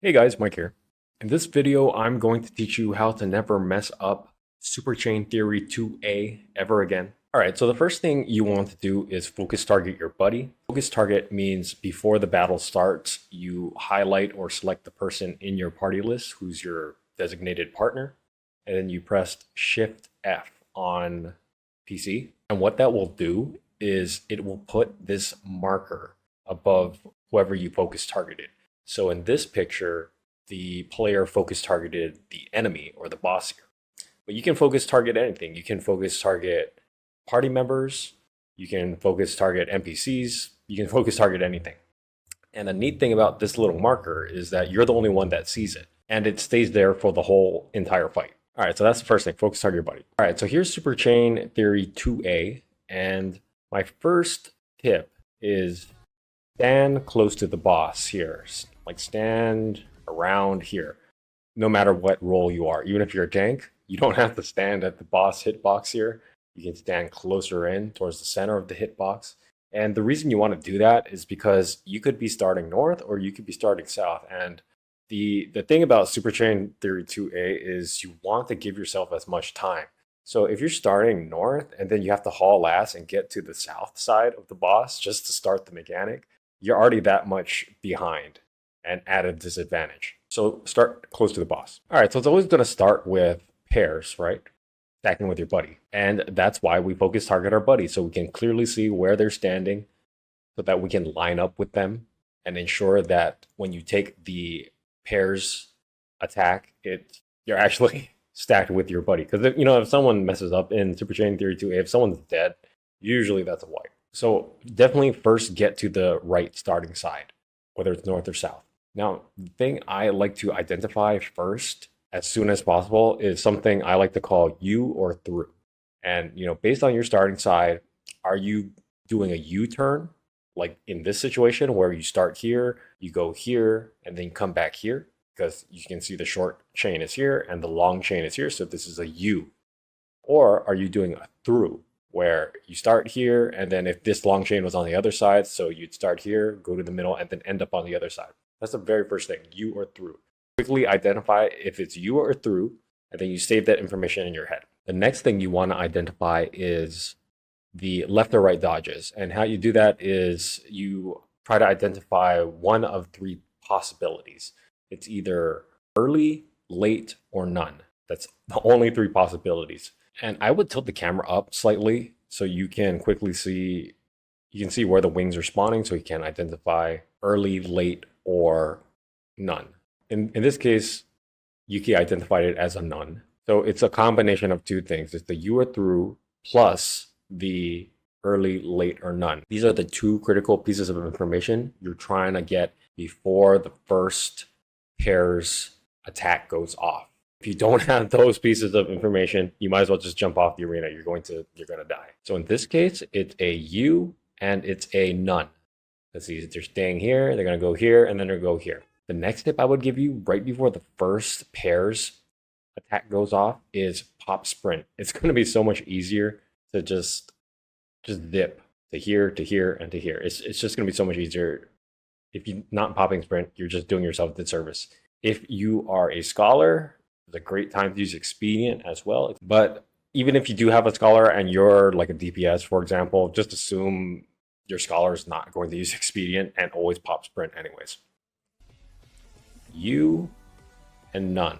Hey guys, Mike here. In this video, I'm going to teach you how to never mess up Superchain Theory 2A ever again. All right, so the first thing you want to do is focus target your buddy. Focus target means before the battle starts, you highlight or select the person in your party list who's your designated partner, and then you press Shift F on PC. And what that will do is it will put this marker above whoever you focus targeted. So in this picture, the player focus targeted the enemy or the boss here. But you can focus target anything. You can focus target party members, you can focus target NPCs, you can focus target anything. And the neat thing about this little marker is that you're the only one that sees it, and it stays there for the whole entire fight. All right, so that's the first thing, focus target your buddy. All right, so here's Superchain Theory 2A, and my first tip is stand close to the boss here. Like stand around here, no matter what role you are. Even if you're a tank, you don't have to stand at the boss hitbox here. You can stand closer in towards the center of the hitbox. And the reason you want to do that is because you could be starting north or you could be starting south. And the thing about Superchain Theory 2A is you want to give yourself as much time. So if you're starting north and then you have to haul ass and get to the south side of the boss just to start the mechanic, you're already that much behind and at a disadvantage. So start close to the boss. All right, so it's always going to start with pairs, right? Stacking with your buddy. And that's why we focus target our buddy, so we can clearly see where they're standing so that we can line up with them and ensure that when you take the pairs attack, you're actually stacked with your buddy. Because if someone messes up in Superchain Theory 2A, if someone's dead, usually that's a wipe. So definitely first get to the right starting side, whether it's north or south. Now, the thing I like to identify first as soon as possible is something I like to call U or through. And, based on your starting side, are you doing a U-turn, like in this situation where you start here, you go here, and then come back here? Because you can see the short chain is here and the long chain is here. So this is a U. Or are you doing a through, where you start here, and then if this long chain was on the other side, so you'd start here, go to the middle, and then end up on the other side. That's the very first thing, U or through. Quickly identify if it's U or through, and then you save that information in your head. The next thing you want to identify is the left or right dodges. And how you do that is you try to identify one of three possibilities. It's either early, late, or none. That's the only three possibilities. And I would tilt the camera up slightly so you can quickly see, you can see where the wings are spawning, so you can identify early, late, or none. In this case, Yuki identified it as a none. So it's a combination of two things. It's the U or through plus the early, late, or none. These are the two critical pieces of information you're trying to get before the first pair's attack goes off. If you don't have those pieces of information, you might as well just jump off the arena. You're going to die. So in this case, it's a U and it's a none. Let's see, they're staying here, they're going to go here, and then they're going to go here. The next tip I would give you right before the first pair's attack goes off is pop sprint. It's going to be so much easier to just dip to here, to here, and to here. It's just going to be so much easier. If you're not popping sprint, you're just doing yourself a disservice. If you are a scholar, it's a great time to use expedient as well. But even if you do have a scholar and you're like a DPS, for example, just assume your scholar is not going to use expedient and always pop sprint anyways. U and none.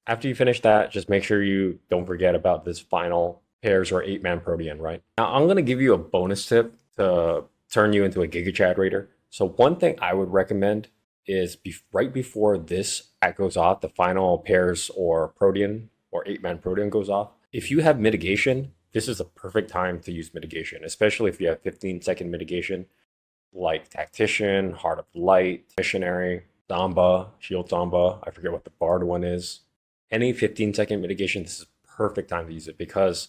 After you finish that, just make sure you don't forget about this final pairs or 8-man Protean, right? Now I'm going to give you a bonus tip to turn you into a Giga Chad raider. So one thing I would recommend is right before this attack goes off, the final pairs or Protean or 8-man Protean goes off. If you have mitigation, this is a perfect time to use mitigation, especially if you have 15-second mitigation, like Tactician, Heart of Light, Missionary, Zamba, Shield Zamba. I forget what the Bard one is. Any 15-second mitigation, this is perfect time to use it because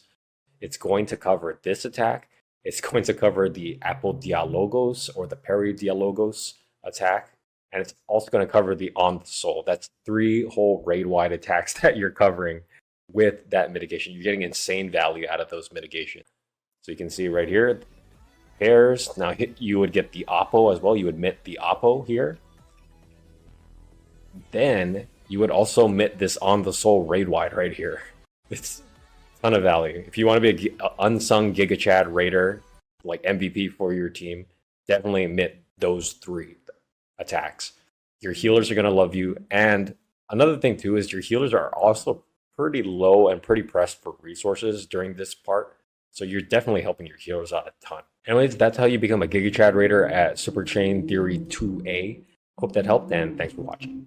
it's going to cover this attack. It's going to cover the Apple Dialogos or the Peri Dialogos attack. And it's also going to cover the On the Soul. That's 3 whole raid-wide attacks that you're covering with that mitigation. You're getting insane value out of those mitigations. So you can see right here, pairs. Now you would get the Oppo as well. You would mint the Oppo here. Then you would also mint this On the Soul Raid Wide right here. It's a ton of value. If you want to be an unsung Giga Chad Raider, like MVP for your team, definitely mint those 3 attacks. Your healers are going to love you. And another thing too is your healers are also pretty low and pretty pressed for resources during this part. So you're definitely helping your healers out a ton. Anyways, that's how you become a Giga Chad Raider at Superchain Theory 2A. Hope that helped, and thanks for watching.